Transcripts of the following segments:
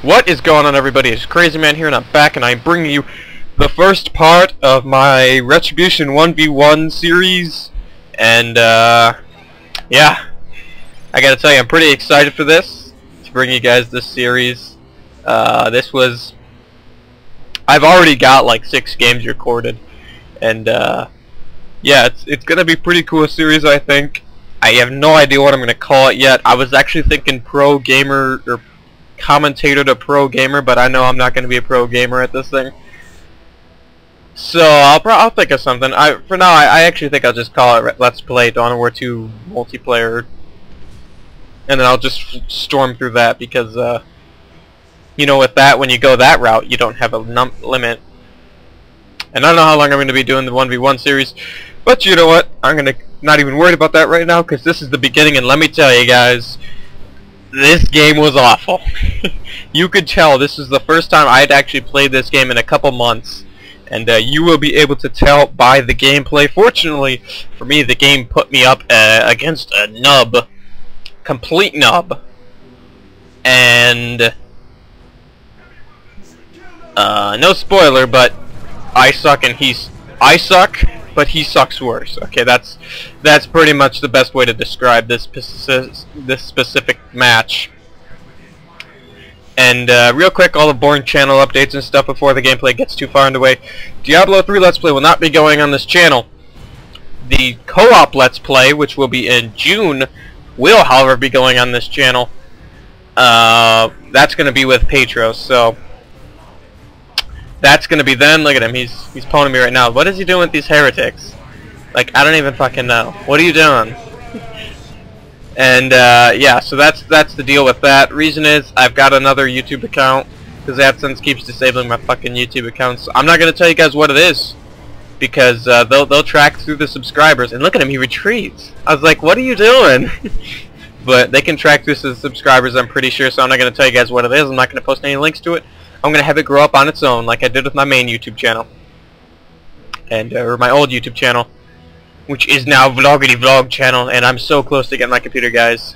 What is going on, everybody? It's Crazy Man here, and I'm back, and I'm bringing you the first part of my Retribution 1v1 series. And yeah, I gotta tell you, I'm pretty excited for this, to bring you guys this series. I've already got like 6 games recorded, and yeah, it's gonna be a pretty cool series, I think. I have no idea what I'm gonna call it yet. I was actually thinking pro gamer or commentator to pro gamer, but I know I'm not going to be a pro gamer at this thing. So I'll think of something. For now, I actually think I'll just call it Let's Play Dawn of War 2 multiplayer, and then I'll just storm through that because you know, with that, when you go that route, you don't have a limit. And I don't know how long I'm going to be doing the 1v1 series, but you know what? I'm going to not even worried about that right now because this is the beginning, and let me tell you guys, this game was awful. You could tell this is the first time I'd actually played this game in a couple months, and you will be able to tell by the gameplay. Fortunately for me, the game put me up against a nub, complete nub, and no spoiler, but I suck and I suck, but he sucks worse. Okay, that's pretty much the best way to describe this specific match. And real quick, all the boring channel updates and stuff before the gameplay gets too far underway. Diablo 3 Let's Play will not be going on this channel. The co-op Let's Play, which will be in June, will, however, be going on this channel. That's going to be with Petros, so that's gonna be then. Look at him, he's pulling me right now. What is he doing with these heretics? Like, I don't even fucking know. What are you doing? And yeah, so that's the deal with that. Reason is I've got another YouTube account because AdSense keeps disabling my fucking YouTube accounts. I'm not gonna tell you guys what it is because they'll track through the subscribers. And look at him, he retreats. I was like, what are you doing? But they can track through the subscribers, I'm pretty sure. So I'm not gonna tell you guys what it is. I'm not gonna post any links to it. I'm going to have it grow up on its own like I did with my main YouTube channel. And or my old YouTube channel, which is now Vloggity Vlog channel, and I'm so close to getting my computer, guys.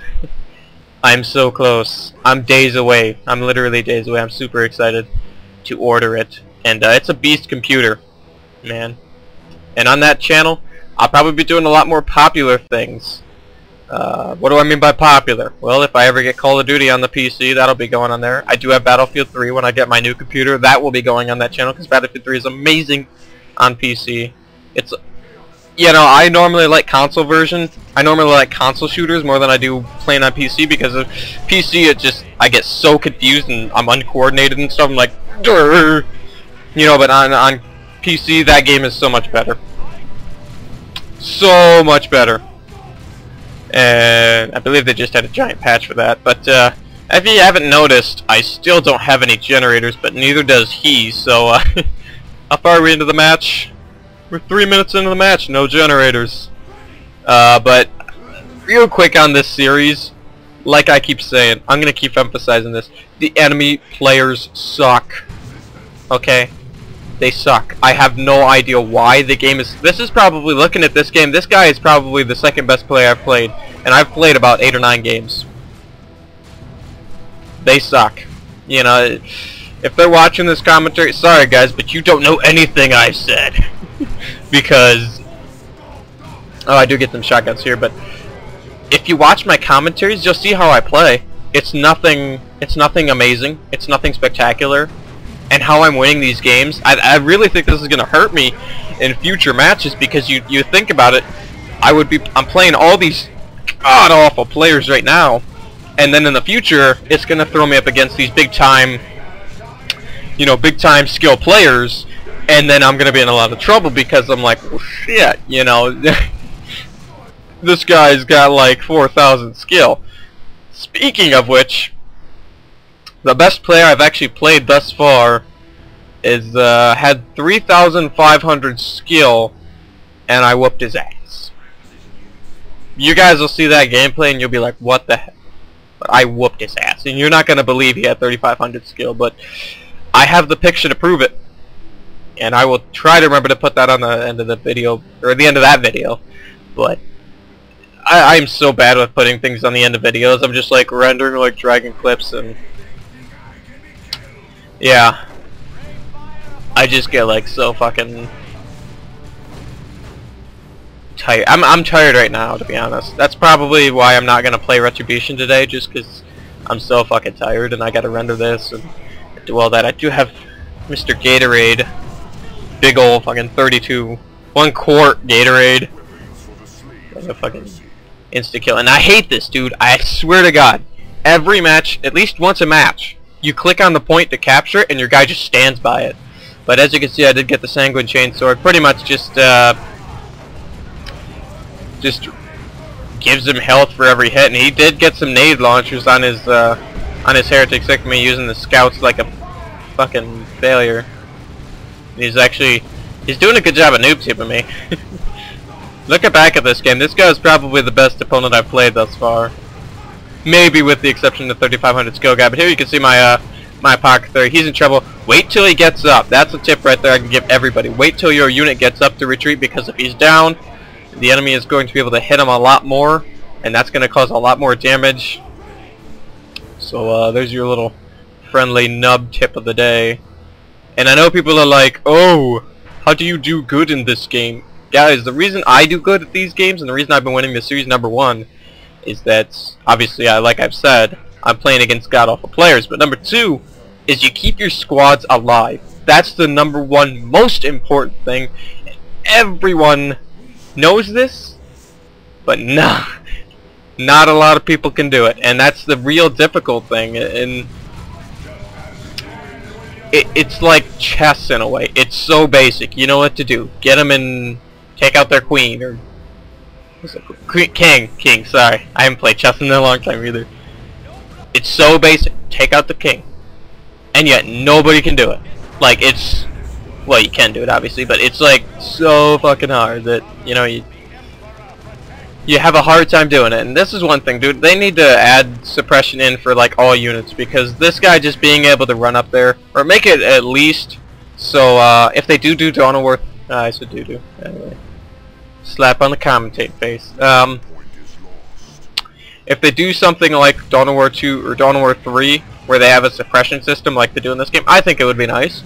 I'm so close. I'm days away. I'm literally days away. I'm super excited to order it. And it's a beast computer, man. And on that channel, I'll probably be doing a lot more popular things. What do I mean by popular? Well, if I ever get Call of Duty on the PC, that'll be going on there. I do have Battlefield 3 when I get my new computer. That will be going on that channel because Battlefield 3 is amazing on PC. It's, you know, I normally like console version. I normally like console shooters more than I do playing on PC because of PC. I get so confused and I'm uncoordinated and stuff. I'm like, durr. You know, but on PC, that game is so much better. So much better. And I believe they just had a giant patch for that. But if you haven't noticed, I still don't have any generators, but neither does he. So how far are we into the match? We're 3 minutes into the match, no generators. But real quick on this series, like I keep saying, I'm gonna keep emphasizing this: the enemy players suck. Okay? They suck. I have no idea why the game is... This is probably, looking at this game, this guy is probably the second best player I've played. And I've played about 8 or 9 games. They suck. You know, if they're watching this commentary, sorry guys, but you don't know anything I've said. Because... Oh, I do get some shotguns here, but... If you watch my commentaries, you'll see how I play. It's nothing amazing. It's nothing spectacular. And how I'm winning these games, I really think this is going to hurt me in future matches because you think about it, I'm playing all these god-awful players right now, and then in the future, it's going to throw me up against these big-time, you know, big-time skill players, and then I'm going to be in a lot of trouble because I'm like, well, shit, you know, this guy's got like 4,000 skill. Speaking of which, the best player I've actually played thus far is had 3,500 skill, and I whooped his ass. You guys will see that gameplay and you'll be like, what the heck? But I whooped his ass, and you're not gonna believe he had 3,500 skill, but I have the picture to prove it, and I will try to remember to put that on the end of the video, or the end of that video. But I'm so bad with putting things on the end of videos. I'm just like rendering, like dragging clips, and Yeah. I just get like so fucking tired. I'm tired right now, to be honest. That's probably why I'm not gonna play Retribution today, just because I'm so fucking tired and I gotta render this and do all that. I do have Mr. Gatorade, big ol' fucking 32, 1 quart Gatorade. Like a fucking insta kill, and I hate this, dude. I swear to God, every match, at least once a match, you click on the point to capture it, and your guy just stands by it. But as you can see, I did get the Sanguine Chain Sword. Pretty much just gives him health for every hit, and he did get some nade launchers on his Heretic Sycamore using the scouts like a fucking failure. And he's doing a good job of noob tipping me. Looking back at this game, this guy is probably the best opponent I've played thus far. Maybe with the exception of the 3500 skill guy, but here you can see my my pocket there. He's in trouble. Wait till he gets up. That's a tip right there I can give everybody. Wait till your unit gets up to retreat, because if he's down, the enemy is going to be able to hit him a lot more, and that's going to cause a lot more damage. So there's your little friendly nub tip of the day. And I know people are like, oh, how do you do good in this game? Guys, the reason I do good at these games, and the reason I've been winning this series, #1, is that, obviously, like I've said, I'm playing against god-awful players. But #2 is you keep your squads alive. That's the #1 most important thing. Everyone knows this, but not a lot of people can do it. And that's the real difficult thing. And it's like chess in a way. It's so basic. You know what to do. Get them and take out their queen, or king, sorry. I haven't played chess in a long time either. It's so basic. Take out the king. And yet nobody can do it. Like, it's, well, you can do it obviously, but it's like so fucking hard that, you know, you have a hard time doing it. And this is one thing, dude. They need to add suppression in for like all units, because this guy just being able to run up there, or make it at least so if they do Dawn of War, I said do anyway. Slap on the commentate face. If they do something like Dawn of War 2 or Dawn of War 3, where they have a suppression system like they do in this game, I think it would be nice.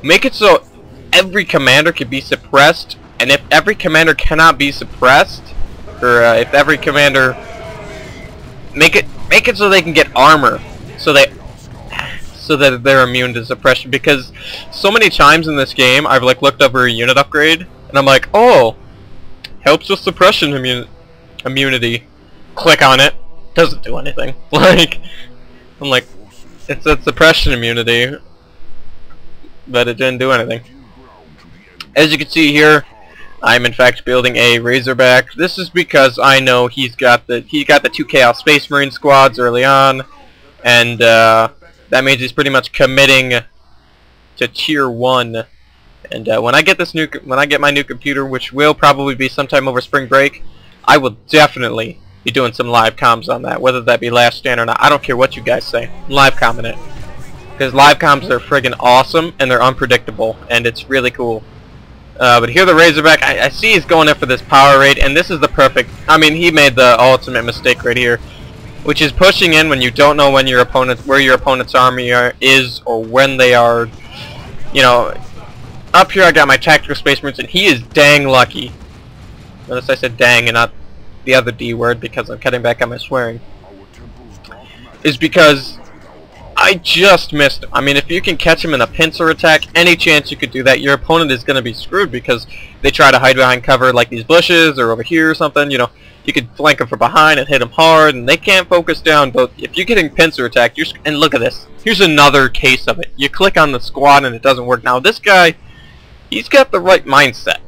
Make it so every commander can be suppressed, and if every commander cannot be suppressed, or if every commander, make it so they can get armor, so that they're immune to suppression. Because so many times in this game, I've like looked over a unit upgrade, and I'm like, oh, helps with suppression immunity. Click on it, doesn't do anything. Like, I'm like, it's a suppression immunity, but it didn't do anything. As you can see here, I'm in fact building a Razorback. This is because I know he got the 2 Chaos Space Marine squads early on, and that means he's pretty much committing to tier 1. And when I get my new computer, which will probably be sometime over spring break, I will definitely be doing some live comms on that, whether that be Last Stand or not. I don't care what you guys say. Live comming it, because live comms are friggin' awesome, and they're unpredictable, and it's really cool. But here the Razorback, I see he's going in for this power raid, and this is the perfect, I mean, he made the ultimate mistake right here, which is pushing in when you don't know when where your opponent's army is, or when they are. You know, up here I got my Tactical Space Marines, and he is dang lucky. Notice I said dang and not the other D word, because I'm cutting back on my swearing. Is because I just missed him. I mean, if you can catch him in a pincer attack, any chance you could do that, your opponent is going to be screwed, because they try to hide behind cover like these bushes or over here or something. You know, you could flank them from behind and hit them hard, and they can't focus down. But if you're getting pincer attacked, and look at this. Here's another case of it. You click on the squad and it doesn't work. Now this guy, he's got the right mindset.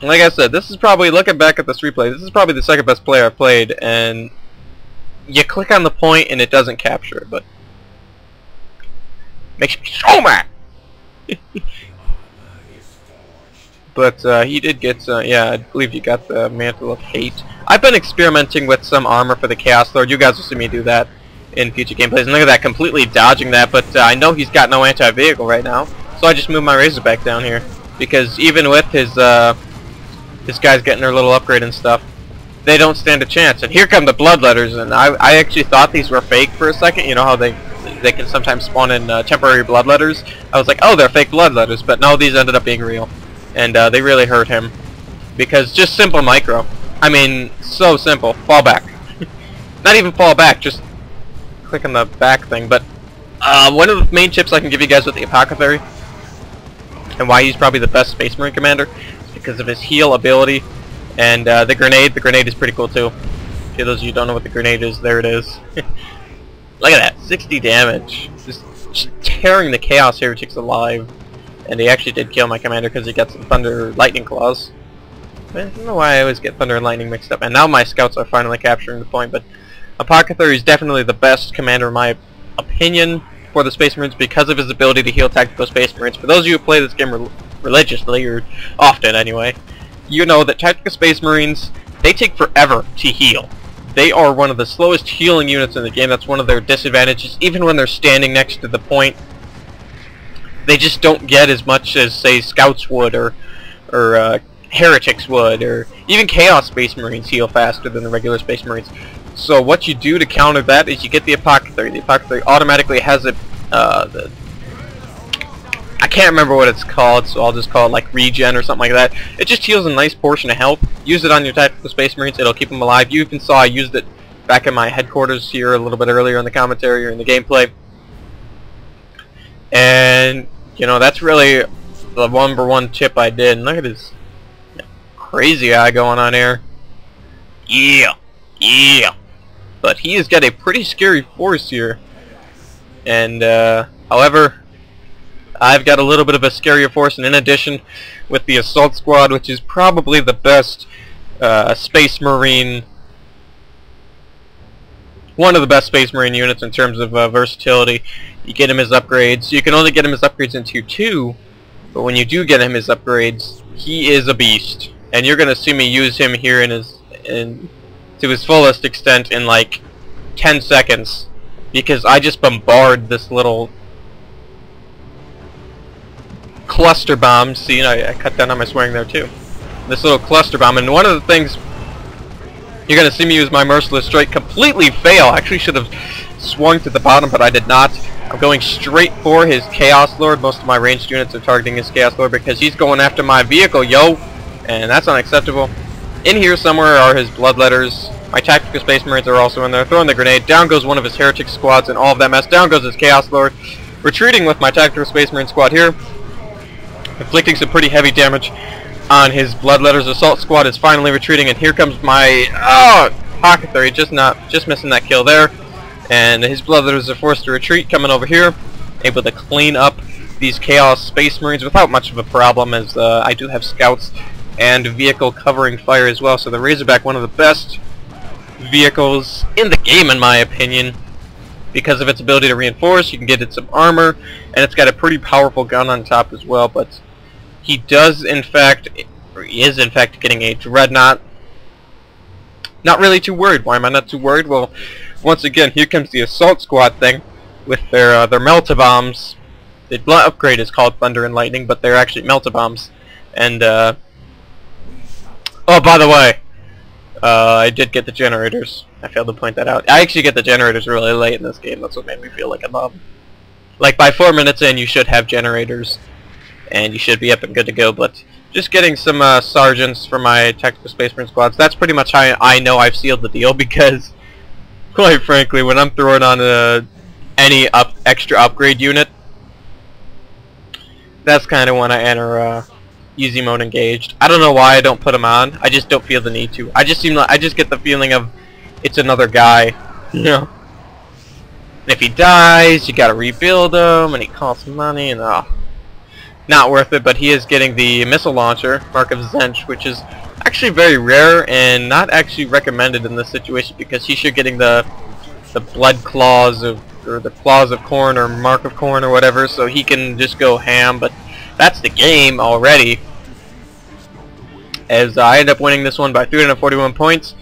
And like I said, this is probably, looking back at this replay, this is probably the second best player I've played, and you click on the point and it doesn't capture it, but makes me so mad. But he did get, yeah, I believe you got the Mantle of Hate. I've been experimenting with some armor for the Chaos Lord. You guys will see me do that in future gameplays. And look at that, completely dodging that, but I know he's got no anti-vehicle right now, so I just moved my Razorback down here. Because even with his guys getting their little upgrade and stuff, they don't stand a chance. And here come the Bloodletters, and I actually thought these were fake for a second. You know how they they can sometimes spawn in temporary bloodletters. I was like, oh, they're fake bloodletters, but no, these ended up being real. And they really hurt him. Because just simple micro. I mean, so simple. Fall back. Not even fall back, just click on the back thing. But one of the main tips I can give you guys with the Apothecary, and why he's probably the best Space Marine commander, is because of his heal ability. And the grenade is pretty cool too. For those of you who don't know what the grenade is, there it is. Look at that, 60 damage. Just tearing the Chaos Heretics alive. And he actually did kill my commander because he got some Thunder Lightning Claws. I don't know why I always get Thunder and Lightning mixed up. And now my scouts are finally capturing the point, but Apothecary is definitely the best commander in my opinion for the Space Marines because of his ability to heal tactical Space Marines. For those of you who play this game religiously, or often anyway, you know that tactical Space Marines, they take forever to heal. They are one of the slowest healing units in the game. That's one of their disadvantages. Even when they're standing next to the point, they just don't get as much as, say, Scouts would, or Heretics would, or even Chaos Space Marines heal faster than the regular Space Marines. So what you do to counter that is you get the Apothecary. The Apothecary automatically has a, I can't remember what it's called, so I'll just call it like regen or something like that. It just heals a nice portion of health. Use it on your tactical Space Marines, it'll keep them alive. You even saw I used it back in my headquarters here a little bit earlier in the commentary or in the gameplay. And, you know, that's really the #1 tip I did. And look at his crazy eye going on here. Yeah, yeah. But he has got a pretty scary force here. And, however, I've got a little bit of a scarier force, and in addition, with the Assault Squad, which is probably the best Space Marine, one of the best Space Marine units in terms of versatility. You get him his upgrades. You can only get him his upgrades in Tier 2, but when you do get him his upgrades, he is a beast. And you're going to see me use him here to his fullest extent in like 10 seconds, because I just bombard this little cluster bomb. See, I cut down on my swearing there too. This little cluster bomb, and one of the things you're gonna see me use my Merciless Strike completely fail. I actually should have swung to the bottom, but I did not. I'm going straight for his Chaos Lord. Most of my ranged units are targeting his Chaos Lord because he's going after my vehicle, yo, and that's unacceptable. In here somewhere are his Bloodletters. My tactical Space Marines are also in there, throwing the grenade. Down goes one of his Heretic squads and all of that mess. Down goes his Chaos Lord. Retreating with my tactical Space Marine squad here, inflicting some pretty heavy damage on his Bloodletters. Assault Squad is finally retreating, and here comes my Apothecary, just missing that kill there. And his Bloodletters are forced to retreat, coming over here, able to clean up these Chaos Space Marines without much of a problem, as I do have Scouts and vehicle covering fire as well. So the Razorback, one of the best vehicles in the game in my opinion, because of its ability to reinforce. You can get it some armor, and it's got a pretty powerful gun on top as well. But he does in fact, or he is in fact, getting a Dreadnought. Not really too worried. Why am I not too worried? Well, once again, here comes the Assault Squad thing with their Melta-Bombs. The upgrade is called Thunder and Lightning, but they're actually Melta-Bombs. And oh, by the way, I did get the generators. I failed to point that out. I actually get the generators really late in this game. That's what made me feel like a bum. Like by 4 minutes in, you should have generators, and you should be up and good to go. But just getting some sergeants for my tactical Space Marine squads. That's pretty much how I know I've sealed the deal, because, quite frankly, when I'm throwing on any extra upgrade unit, that's kind of when I enter easy mode engaged. I don't know why I don't put them on. I just don't feel the need to. I just get the feeling of it's another guy, you know. And if he dies, you gotta rebuild him, and he costs money, and not worth it. But he is getting the missile launcher, Mark of Zench, which is actually very rare and not actually recommended in this situation, because he should getting the blood claws of, or the claws of corn, or mark of corn, or whatever, so he can just go ham. But that's the game already, as I end up winning this one by 341 points.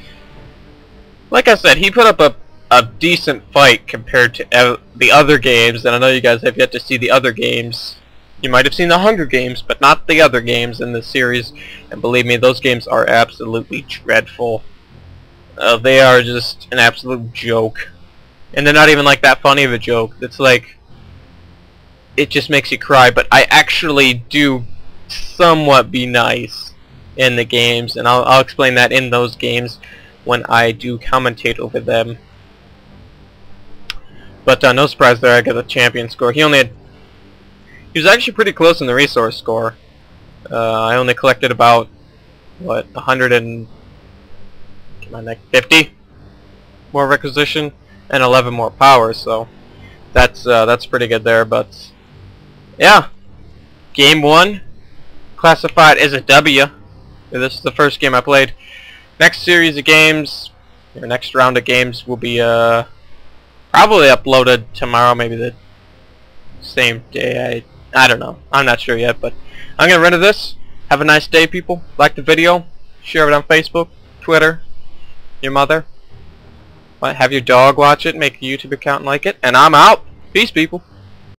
Like I said, he put up a decent fight compared to the other games, and I know you guys have yet to see the other games. You might have seen the Hunger Games, but not the other games in this series, and believe me, those games are absolutely dreadful. They are just an absolute joke. and they're not even like that funny of a joke. It's like, it just makes you cry. But I actually do somewhat be nice in the games, and I'll explain that in those games when I do commentate over them. But no surprise there, I got a champion score. He was actually pretty close in the resource score. I only collected about, what, 150 more requisition and 11 more power, so that's pretty good there. But yeah, game 1 classified as a W. This is the first game I played. Next series of games, or next round of games, will be probably uploaded tomorrow, maybe the same day. I don't know. I'm not sure yet, but I'm gonna run to this. Have a nice day, people. Like the video, share it on Facebook, Twitter, your mother. Have your dog watch it, make a YouTube account and like it, and I'm out. Peace, people.